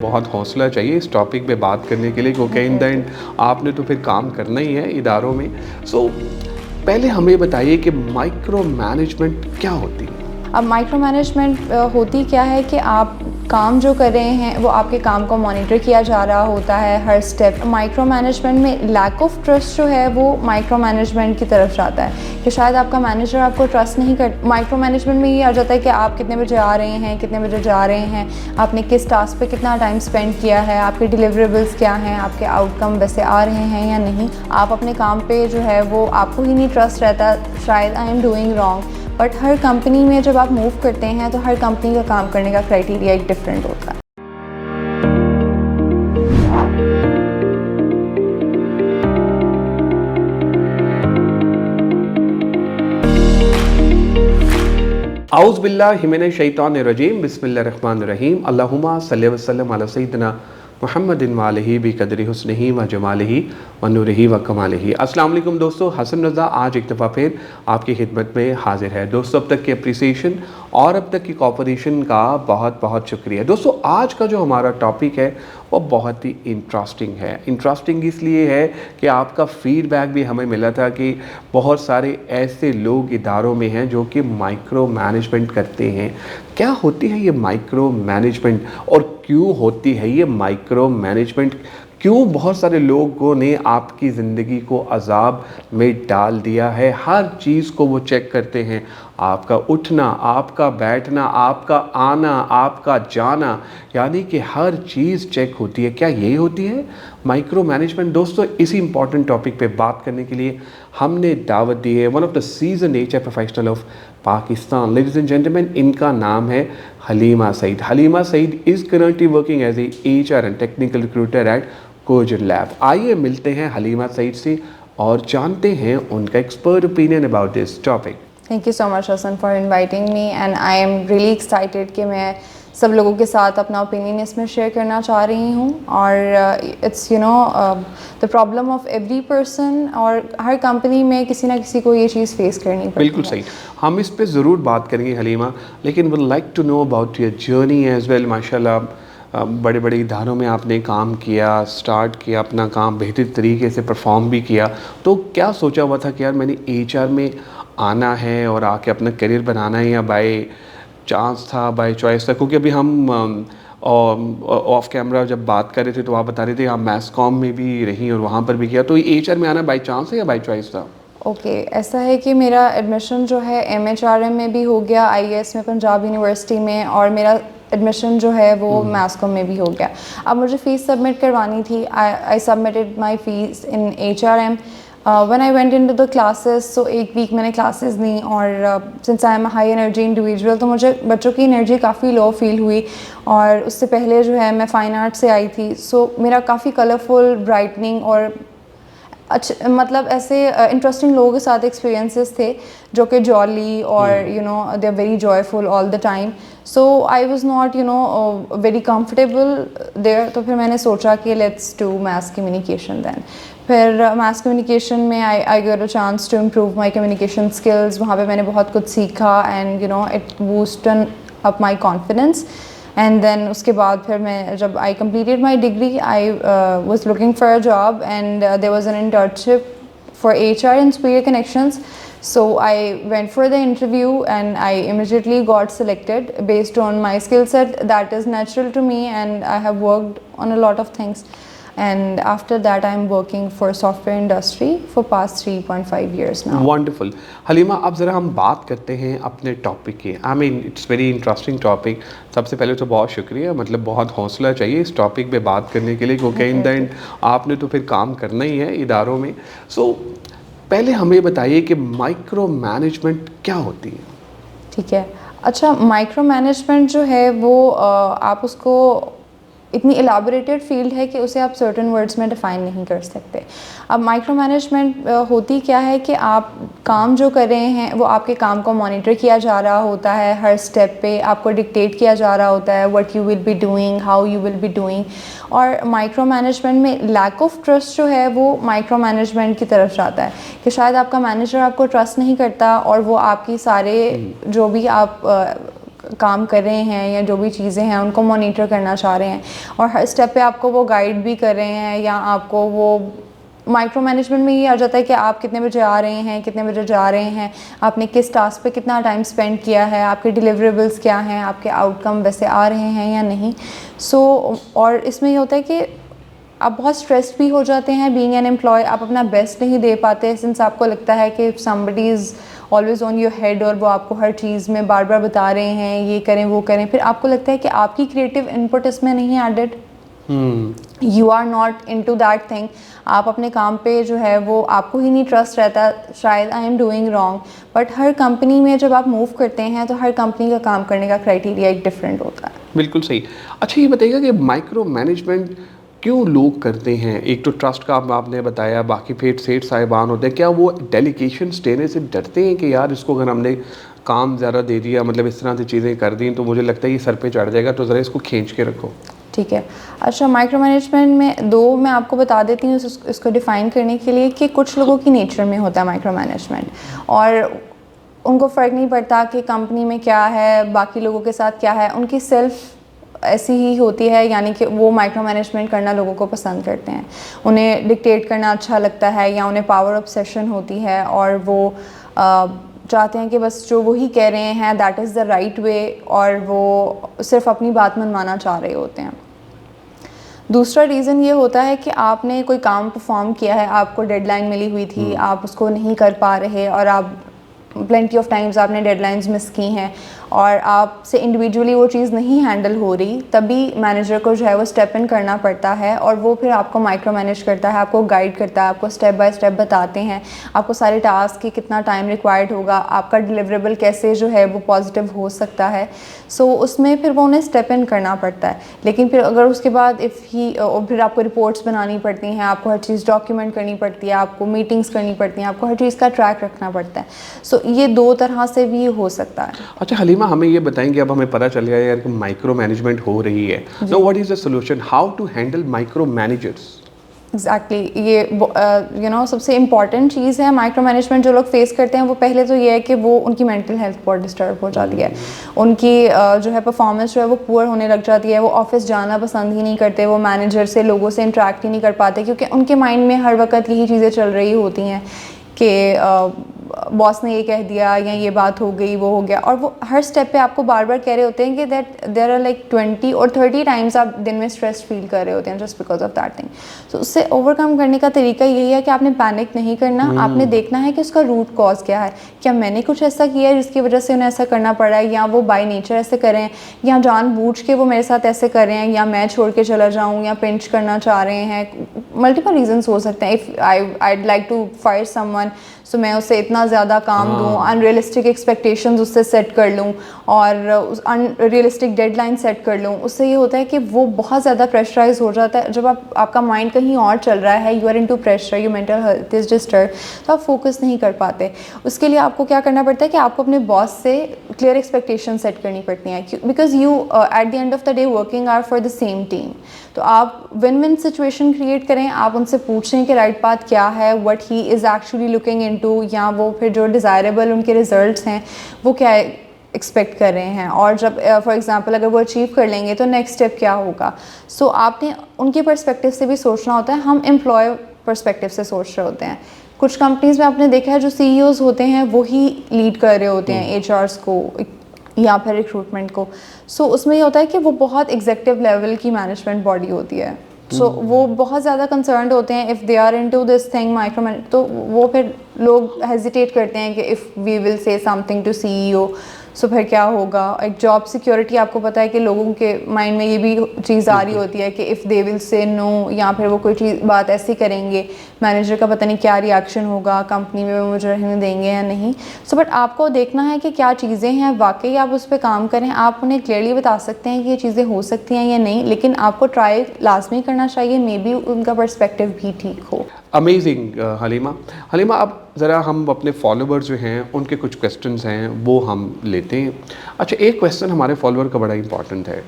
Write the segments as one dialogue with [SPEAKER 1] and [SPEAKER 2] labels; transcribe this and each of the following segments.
[SPEAKER 1] बहुत हौसला चाहिए इस टॉपिक पे बात करने के लिए, क्योंकि इन द एंड आपने तो फिर काम करना ही है इदारों में। पहले हमें बताइए कि माइक्रो मैनेजमेंट क्या होती है?
[SPEAKER 2] अब माइक्रो मैनेजमेंट होती क्या है कि आप काम जो कर रहे हैं वो आपके काम को मॉनिटर किया जा रहा होता है हर स्टेप। माइक्रो मैनेजमेंट में लैक ऑफ ट्रस्ट जो है वो माइक्रो मैनेजमेंट की तरफ जाता है कि शायद आपका मैनेजर आपको ट्रस्ट नहीं कर। माइक्रो मैनेजमेंट में ये आ जाता है कि आप कितने बजे आ रहे हैं, कितने बजे जा रहे हैं, आपने किस टास्क पे कितना टाइम स्पेंड किया है, आपके डिलीवरेबल्स क्या हैं, आपके आउटकम वैसे आ रहे हैं या नहीं। आप अपने काम पे जो है वो आपको ही नहीं ट्रस्ट रहता, शायद I am doing wrong. But her company में जब आप मूव करते हैं तो हर कंपनी का काम करने का क्राइटेरिया एक डिफरेंट होता है।
[SPEAKER 1] आउज़ बिल्लाहि मिनश शैतानिर रजीम, बिस्मिल्लाहिर रहमानिर रहीम। अल्लाहुम्मा सल्लि व सल्लिम अला सय्यिदिना मुहम्मदिन व आलिहि बिक़द्रि हुस्निही व जमालिही व नूरिही व कमालिही। अस्सलाम वालेकुम दोस्तों, हसन रज़ा आज एक दफ़ा फिर आपकी खिदमत में हाजिर है। दोस्तों, अब तक की अप्रिसिएशन और अब तक की कोऑपरेशन का बहुत बहुत शुक्रिया। दोस्तों, आज का जो हमारा टॉपिक है वो बहुत ही इंटरेस्टिंग है। इंटरेस्टिंग इसलिए है कि आपका फीडबैक भी हमें मिला था कि बहुत सारे ऐसे लोग इदारों में हैं जो कि माइक्रो मैनेजमेंट करते हैं। क्या होती है ये माइक्रो मैनेजमेंट और क्यों होती है ये माइक्रो मैनेजमेंट? क्यों बहुत सारे लोगों ने आपकी ज़िंदगी को अज़ाब में डाल दिया है? हर चीज़ को वो चेक करते हैं, आपका उठना, आपका बैठना, आपका आना, आपका जाना, यानी कि हर चीज़ चेक होती है। क्या यही होती है माइक्रो मैनेजमेंट? दोस्तों, इसी इंपॉर्टेंट टॉपिक पे बात करने के लिए हमने दावत दी है one of the season HR professional of Pakistan. Ladies and gentleman, इनका नाम है Halima Saeed. Halima Saeed is currently working as a HR and technical recruiter at Cogent lab. आइए मिलते हैं हलीमा सईद से और जानते हैं उनका expert opinion about this topic.
[SPEAKER 2] Thank you so much Hasan for inviting me and I am really excited कि मैं सब लोगों के साथ अपना ओपिनियन इसमें शेयर करना चाह रही हूँ। और it's the problem of every person, और हर कंपनी में किसी ना किसी को ये चीज़ फेस करनी पड़ती है।
[SPEAKER 1] बिल्कुल सही, हम इस पे ज़रूर बात करेंगे हलीमा, लेकिन would like to know about your journey as well. माशाल्लाह, बड़े बड़े इदारों में आपने काम किया, स्टार्ट किया अपना काम, बेहतर तरीके से परफॉर्म भी किया। तो क्या सोचा हुआ था कि यार मैंने एचआर में आना है और आके अपना करियर बनाना है, या बाय चांस था, बाय चॉइस था? क्योंकि अभी हम ऑफ कैमरा जब बात कर रहे थे तो आप बता रहे थे आप मैस कॉम में भी रही और वहाँ पर भी किया। तो ये एचआर में आना बाय चांस है या बाय चॉइस था?
[SPEAKER 2] ओके, ऐसा है कि मेरा एडमिशन जो है MHRM में भी हो गया, IAS में पंजाब यूनिवर्सिटी में, और मेरा एडमिशन जो है वो मैस्कॉम में भी हो गया। अब मुझे फ़ीस सबमिट करवानी थी। I submitted my fees in HRM। When I went into the classes, so एक वीक मैंने क्लासेस दी, और since I am high energy individual तो मुझे बच्चों की एनर्जी काफ़ी लो फील हुई। और उससे पहले जो है मैं फ़ाइन आर्ट से आई थी, सो मेरा काफ़ी कलरफुल, ब्राइटनिंग और अच्छा, मतलब ऐसे इंटरेस्टिंग लोगों के साथ एक्सपीरियंसेस थे जो कि जॉली और they are very joyful all the time. So I was not very comfortable there. तो फिर मैंने सोचा कि let's do mass communication then. फिर मास कम्युनिकेशन में I got a chance to improve my communication skills. वहाँ पे मैंने बहुत कुछ सीखा and it boosted up my confidence. And then उसके बाद फिर मैं जब I completed my degree, I was looking for a job and there was an internship for HR in Superior Connections. So I went for the interview and I immediately got selected based on my skill set that is natural to me, and I have worked on a lot of things. And after that I'm working for software industry for past 3.5 years now.
[SPEAKER 1] Wonderful. Halima, अब ज़रा हम बात करते हैं अपने topic की। I mean it's very interesting topic. सबसे पहले तो बहुत शुक्रिया, मतलब बहुत हौसला चाहिए इस टॉपिक पे बात करने के लिए, क्योंकि इन द एंड आपने तो फिर काम करना ही है इदारों में। पहले हमें बताइए कि माइक्रो मैनेजमेंट क्या होती है?
[SPEAKER 2] ठीक है, अच्छा, माइक्रो मैनेजमेंट जो है वो आप उसको इतनी एलाबोरेटेड फील्ड है कि उसे आप सर्टेन वर्ड्स में डिफ़ाइन नहीं कर सकते। अब माइक्रो मैनेजमेंट होती क्या है कि आप काम जो कर रहे हैं वो आपके काम को मॉनिटर किया जा रहा होता है हर स्टेप पे, आपको डिक्टेट किया जा रहा होता है what you will be doing, how you will be doing. और माइक्रो मैनेजमेंट में लैक ऑफ ट्रस्ट जो है वो माइक्रो मैनेजमेंट की तरफ जाता है कि शायद आपका मैनेजर आपको ट्रस्ट नहीं करता और वो आपकी सारे जो भी आप काम कर रहे हैं या जो भी चीज़ें हैं उनको मॉनिटर करना चाह रहे हैं, और हर स्टेप पे आपको वो गाइड भी कर रहे हैं, या आपको वो माइक्रो मैनेजमेंट में ये आ जाता है कि आप कितने बजे आ रहे हैं, कितने बजे जा रहे हैं, आपने किस टास्क पे कितना टाइम स्पेंड किया है, आपके डिलीवरेबल्स क्या हैं, आपके आउटकम वैसे आ रहे हैं या नहीं। और इसमें ये होता है कि आप बहुत स्ट्रेस्ड भी हो जाते हैं बीइंग एन एम्प्लॉय, आप अपना बेस्ट नहीं दे पाते, सिंस आपको लगता है कि somebody is always on your head और वो आपको हर चीज़ में बार बार बता रहे हैं ये करें वो करें, फिर आपको लगता है कि आपकी क्रिएटिव इनपुट इसमें नहीं added, you are not into that thing, आप अपने काम पे जो है वो आपको ही नहीं ट्रस्ट रहता, शायद I am doing wrong. But her company में जब आप मूव करते हैं तो हर कंपनी का काम करने का क्राइटेरिया एक डिफरेंट होता है।
[SPEAKER 1] बिल्कुल सही। अच्छा, ये बताइएगा कि माइक्रो मैनेजमेंट क्यों लोग करते हैं? एक तो ट्रस्ट का आपने बताया, बाकी फिर सेठ साहिबान होते हैं, क्या वो डेलीगेशन देने से डरते हैं कि यार इसको अगर हमने काम ज़्यादा दे दिया, मतलब इस तरह से चीज़ें कर दी तो मुझे लगता है ये सर पे चढ़ जाएगा, तो ज़रा इसको खींच के रखो?
[SPEAKER 2] ठीक है, अच्छा माइक्रो मैनेजमेंट में दो मैं आपको बता देती हूँ इसको डिफ़ाइन करने के लिए, कि कुछ लोगों की नेचर में होता है माइक्रो मैनेजमेंट, और उनको फ़र्क नहीं पड़ता कि कंपनी में क्या है, बाकी लोगों के साथ क्या है, उनकी सेल्फ ऐसी ही होती है, यानी कि वो माइक्रो मैनेजमेंट करना लोगों को पसंद करते हैं, उन्हें डिक्टेट करना अच्छा लगता है, या उन्हें पावर ऑब्सेशन होती है और वो चाहते हैं कि बस जो वही कह रहे हैं that is the right way, और वो सिर्फ अपनी बात मनवाना चाह रहे होते हैं। दूसरा रीज़न ये होता है कि आपने कोई काम परफॉर्म किया है, आपको डेडलाइन मिली हुई थी, आप उसको नहीं कर पा रहे, और आप प्लेंटी ऑफ टाइम्स आपने डेडलाइंस मिस की हैं और आपसे इंडिविजुअली वो चीज़ नहीं हैंडल हो रही, तभी मैनेजर को जो है वो स्टेप इन करना पड़ता है, और वो फिर आपको माइक्रो मैनेज करता है, आपको गाइड करता है, आपको स्टेप बाय स्टेप बताते हैं, आपको सारे टास्क की कितना टाइम रिक्वायर्ड होगा, आपका डिलीवरेबल कैसे जो है वो पॉजिटिव हो सकता है। सो उसमें फिर वो उन्हें स्टेप इन करना पड़ता है। लेकिन फिर अगर उसके बाद फिर आपको रिपोर्ट्स बनानी पड़ती हैं, आपको हर चीज़ डॉक्यूमेंट करनी पड़ती है, आपको मीटिंग्स करनी पड़ती हैं, आपको हर चीज़ का ट्रैक रखना पड़ता है। सो ये दो तरह से भी हो सकता है।
[SPEAKER 1] अच्छा हलीमा, हमें ये बताएंगे, अब हमें पता चल गया यार कि माइक्रो मैनेजमेंट हो रही है, know what is the solution, how to handle micro managers?
[SPEAKER 2] Exactly ये सबसे इम्पॉर्टेंट चीज़ है माइक्रो मैनेजमेंट जो लोग फेस करते हैं, वो पहले तो ये है कि वो उनकी मेंटल हेल्थ बहुत डिस्टर्ब हो जाती है, उनकी जो है परफॉर्मेंस जो है वो पुअर होने लग जाती है, वो ऑफिस जाना पसंद ही नहीं करते, वो मैनेजर से लोगों से इंटरेक्ट ही नहीं कर पाते, क्योंकि उनके माइंड में हर वक्त यही चीज़ें चल रही होती हैं कि बॉस ने ये कह दिया, या ये बात हो गई, वो हो गया, और वो हर स्टेप पे आपको बार बार कह रहे होते हैं कि दैट देयर आर लाइक 20 और 30 टाइम्स आप दिन में स्ट्रेस फील कर रहे होते हैं just because of that thing. So उससे ओवरकम करने का तरीका यही है कि आपने पैनिक नहीं करना, आपने देखना है कि उसका रूट कॉज क्या है, क्या मैंने कुछ ऐसा किया है जिसकी वजह से उन्हें ऐसा करना पड़ा है, या वो बाय नेचर ऐसे करें, या जानबूझ के वो मेरे साथ ऐसे कर रहे हैं, या मैं छोड़ के चला जाऊँ, या पिंच करना चाह रहे हैं। मल्टीपल रीजंस हो सकते हैं। If I'd like to fire someone, सो मैं उससे इतना ज़्यादा काम दूँ, अनरियलिस्टिक एक्सपेक्टेशंस उससे सेट कर लूँ, और उस अनरियलिस्टिक डेडलाइन सेट कर लूँ, उससे ये होता है कि वो बहुत ज़्यादा प्रेशराइज हो जाता है। जब आपका माइंड कहीं और चल रहा है, you are into pressure, your mental health is disturb, तो आप फोकस नहीं कर पाते। उसके लिए आपको क्या करना पड़ता है कि आपको अपने बॉस से क्लियर एक्सपेक्टेशन सेट करनी पड़ती हैं, because you at the end of the day working are for the same team. तो आप विन विन सिचुएशन क्रिएट करें, आप उनसे पूछें कि राइट पाथ क्या है, what he is actually looking into, या वो फिर जो डिज़ायरेबल उनके रिजल्ट्स हैं वो क्या एक्सपेक्ट कर रहे हैं, और जब फॉर एग्जांपल अगर वो अचीव कर लेंगे तो नेक्स्ट स्टेप क्या होगा। सो आपने उनके पर्सपेक्टिव से भी सोचना होता है, हम एम्प्लॉय पर्सपेक्टिव से सोच रहे होते हैं। कुछ कंपनीज़ में आपने देखा है जो CEOs होते हैं वो ही लीड कर रहे होते हैं HRs को या फिर रिक्रूटमेंट को। सो उसमें ये होता है कि वो बहुत एग्जेक्टिव लेवल की मैनेजमेंट बॉडी होती है, सो वो बहुत ज़्यादा कंसर्न्ड होते हैं if they are into this thing micro manage, तो वो फिर लोग हेजिटेट करते हैं कि if we will say something to CEO, so फिर क्या होगा। एक जॉब सिक्योरिटी, आपको पता है कि लोगों के माइंड में ये भी चीज़ आ रही होती है कि if they will say no, या फिर वो कोई चीज़ बात ऐसी करेंगे, मैनेजर का पता नहीं क्या रिएक्शन होगा, कंपनी में वो मुझे रहने देंगे या नहीं। सो बट आपको देखना है कि क्या चीज़ें हैं, वाकई आप उस पर काम करें, आप उन्हें क्लियरली बता सकते हैं कि ये चीज़ें हो सकती हैं या नहीं, लेकिन आपको ट्राई लाजमी करना चाहिए, मे बी उनका पर्सपेक्टिव भी ठीक हो।
[SPEAKER 1] अमेजिंग हलीमा, अब ज़रा हम अपने फॉलोवर्स जो हैं उनके कुछ क्वेश्चंस हैं वो हम लेते हैं। अच्छा, एक क्वेश्चन हमारे फॉलोवर का बड़ा इंपॉर्टेंट है,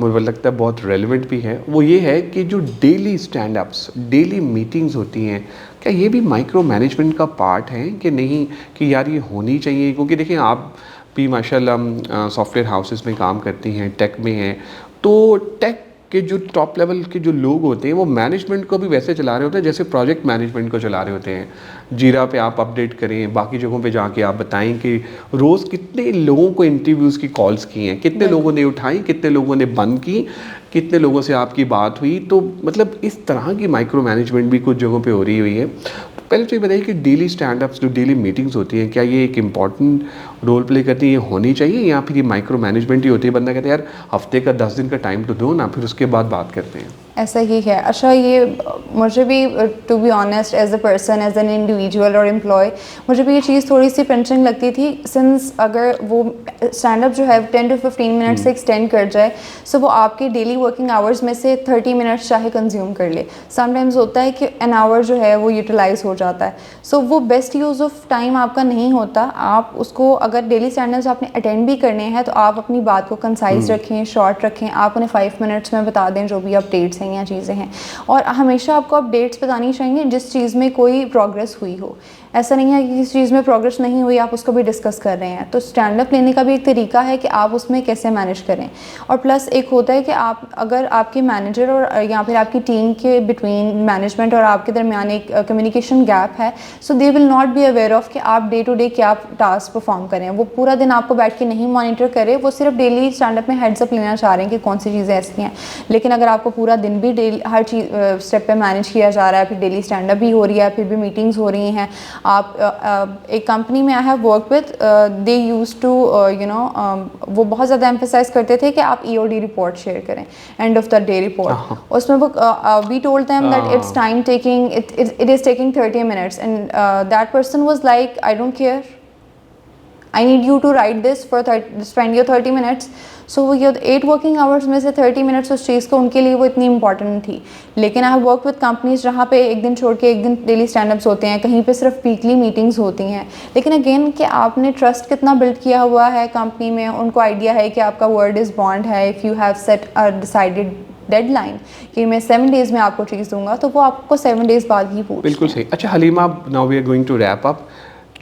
[SPEAKER 1] मुझे लगता है बहुत रेलेवेंट भी है, वो ये है कि जो daily stand ups, daily meetings होती हैं, क्या ये भी माइक्रो मैनेजमेंट का पार्ट है कि नहीं, कि यार ये होनी चाहिए? क्योंकि देखिए आप भी माशाल्लाह सॉफ्टवेयर हाउसेस में काम करती हैं, टेक में हैं। तो टेक के जो टॉप लेवल के जो लोग होते हैं वो मैनेजमेंट को भी वैसे चला रहे होते हैं जैसे प्रोजेक्ट मैनेजमेंट को चला रहे होते हैं। जीरा पे आप अपडेट करें, बाकी जगहों पे जाके आप बताएं कि रोज़ कितने लोगों को इंटरव्यूज़ की कॉल्स की हैं, कितने लोगों ने उठाई, कितने लोगों ने बंद की, कितने लोगों से आपकी बात हुई। तो मतलब इस तरह की माइक्रो मैनेजमेंट भी कुछ जगहों पे हो रही हुई है। पहले तो ये बताइए कि डेली स्टैंड अप्स जो डेली मीटिंग्स होती हैं, क्या ये एक इम्पॉर्टेंट रोल प्ले करती है, ये होनी चाहिए, या फिर ये माइक्रो मैनेजमेंट ही होती है? बंदा कहता है यार हफ्ते का 10 दिन का टाइम तो दो ना, फिर उसके बाद बात करते हैं।
[SPEAKER 2] ऐसा ही है। अच्छा, ये मुझे भी to be honest as a person, as an individual और एम्प्लॉय, मुझे भी ये चीज़ थोड़ी सी पिंचिंग लगती थी। सिंस अगर वो स्टैंड अप जो है 10 to 15 मिनट से एक्सटेंड कर जाए, सो वो आपके डेली वर्किंग आवर्स में से 30 मिनट्स चाहे कंज्यूम कर ले। समटाइम्स होता है कि एन आवर जो है वो यूटिलाइज हो जाता है, सो वो बेस्ट यूज़ ऑफ टाइम आपका नहीं होता। आप उसको अगर डेली स्टैंड अप्स आपने अटेंड भी करने हैं तो आप अपनी बात को कंसाइज रखें, शॉर्ट रखें। आप उन्हें 5 मिनट्स में बता दें जो भी अपडेट्स हैं या चीज़ें हैं, और हमेशा आपको अपडेट्स बतानी चाहिए जिस चीज़ में कोई प्रोग्रेस हुई हो। ऐसा नहीं है कि किसी चीज़ में प्रोग्रेस नहीं हुई आप उसको भी डिस्कस कर रहे हैं। तो स्टैंड अप लेने का भी एक तरीका है कि आप उसमें कैसे मैनेज करें। और प्लस एक होता है कि आप अगर आपके मैनेजर और या फिर आपकी टीम के बिटवीन मैनेजमेंट और आपके दरमियान एक कम्युनिकेशन गैप है, so they will not be aware of कि आप डे टू डे क्या टास्क परफॉर्म करें। वो पूरा दिन आपको बैठ के नहीं मॉनिटर करे, वो सिर्फ डेली स्टैंड अप में हेड्स अप लेना चाह रहे हैं कि कौन सी चीज़ें ऐसी हैं। लेकिन अगर आपको पूरा दिन भी डेली हर चीज़ स्टेप पे मैनेज किया जा रहा है, फिर डेली स्टैंड अप भी हो रही है, फिर भी मीटिंग्स हो रही हैं। आप एक कंपनी में I have work with, they use to वो बहुत ज़्यादा एम्फेसाइज करते थे कि आप EOD रिपोर्ट शेयर करें, end of the day report. उसमें वो we told them that it's time taking, it is taking 30 minutes, and that person was like I don't care, I need you to write this for spend your 30 minutes. सो वो ये 8 working hours में से 30 minutes उस चीज़ को उनके लिए वो इतनी इंपॉर्टेंट थी। लेकिन आई हैव वर्क विद कंपनीज जहाँ पे एक दिन छोड़ के एक दिन डेली स्टैंड-अप्स होते हैं, कहीं पे सिर्फ वीकली मीटिंग्स होती हैं। लेकिन अगेन कि आपने ट्रस्ट कितना बिल्ड किया हुआ है कंपनी में, उनको आइडिया है कि आपका वर्ड इज़ बॉन्ड है। If you have set a decided deadline कि मैं 7 डेज़ में आपको चीज़ दूंगा, तो वो आपको 7 डेज़ बाद ही पूछते हैं।
[SPEAKER 1] बिल्कुल सही। अच्छा Halima, now we are going to wrap up.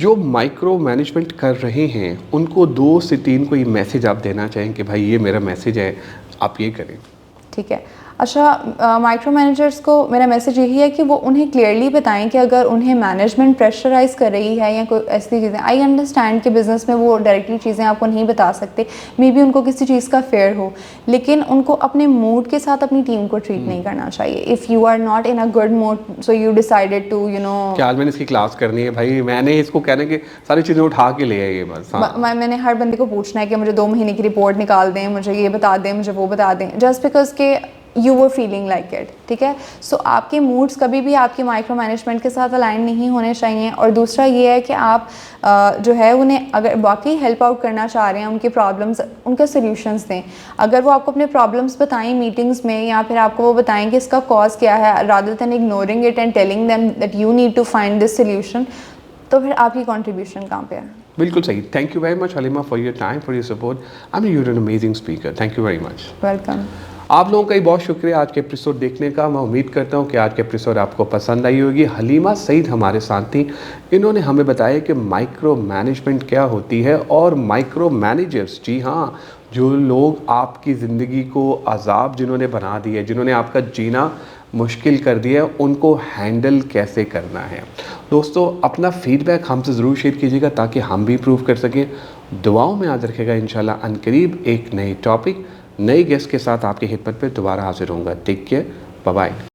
[SPEAKER 1] जो माइक्रो मैनेजमेंट कर रहे हैं उनको 2 से 3 कोई मैसेज आप देना चाहें कि भाई ये मेरा मैसेज है, आप ये करें? ठीक है।
[SPEAKER 2] अच्छा, माइक्रो मैनेजर्स को मेरा मैसेज यही है कि वो उन्हें क्लियरली बताएं कि अगर उन्हें मैनेजमेंट प्रेशराइज़ कर रही है या कोई ऐसी चीज़ें, आई अंडरस्टैंड कि बिज़नेस में वो डायरेक्टली चीज़ें आपको नहीं बता सकते, मे बी उनको किसी चीज़ का फेयर हो, लेकिन उनको अपने मूड के साथ अपनी टीम को ट्रीट नहीं करना चाहिए। If you are not in a good mood, so you decided to
[SPEAKER 1] कि आज मैंने इसकी क्लास करनी है, भाई मैंने इसको कहने के सारी चीज़ें उठा के ले आइए बस।
[SPEAKER 2] मैंने हर बंदे को पूछना है कि मुझे 2 महीने की रिपोर्ट निकाल दें, मुझे ये बता दें, मुझे वो बता दें, जस्ट बिकॉज के you were feeling like it. ठीक है, सो आपके मूड्स कभी भी आपके माइक्रो मैनेजमेंट के साथ अलाइन नहीं होने चाहिए। और दूसरा ये है कि आप जो है उन्हें अगर वाकई हेल्प आउट करना चाह रहे हैं, उनके प्रॉब्लम्स, उनके सोल्यूशंस दें। अगर वो आपको अपने प्रॉब्लम्स बताएं मीटिंग्स में, या फिर आपको वो बताएं कि इसका कॉज क्या है, rather than ignoring it and telling them that you need to find this solution, तो फिर आपकी कॉन्ट्रीब्यूशन कहाँ पे है?
[SPEAKER 1] बिल्कुल सही। Thank you very much Halima for your time, for your support. I mean you are an amazing speaker. Thank you very much.
[SPEAKER 2] Welcome.
[SPEAKER 1] आप लोगों का ही बहुत शुक्रिया आज के एपिसोड देखने का। मैं उम्मीद करता हूँ कि आज के एपिसोड आपको पसंद आई होगी। हलीमा सईद हमारे साथ थी। इन्होंने हमें बताया कि माइक्रो मैनेजमेंट क्या होती है, और माइक्रो मैनेजर्स, जी हाँ, जो लोग आपकी ज़िंदगी को अजाब जिन्होंने बना दिया है, जिन्होंने आपका जीना मुश्किल कर दिया है, उनको हैंडल कैसे करना है। दोस्तों, अपना फीडबैक हमसे ज़रूर शेयर कीजिएगा ताकि हम भी इम्प्रूव कर सकें। दुआओं में याद रखेगा। इंशाल्लाह अनकरीब एक नई टॉपिक, नई गेस्ट के साथ आपकी खिदमत पर दोबारा हाजिर होऊंगा। Take care, bye bye.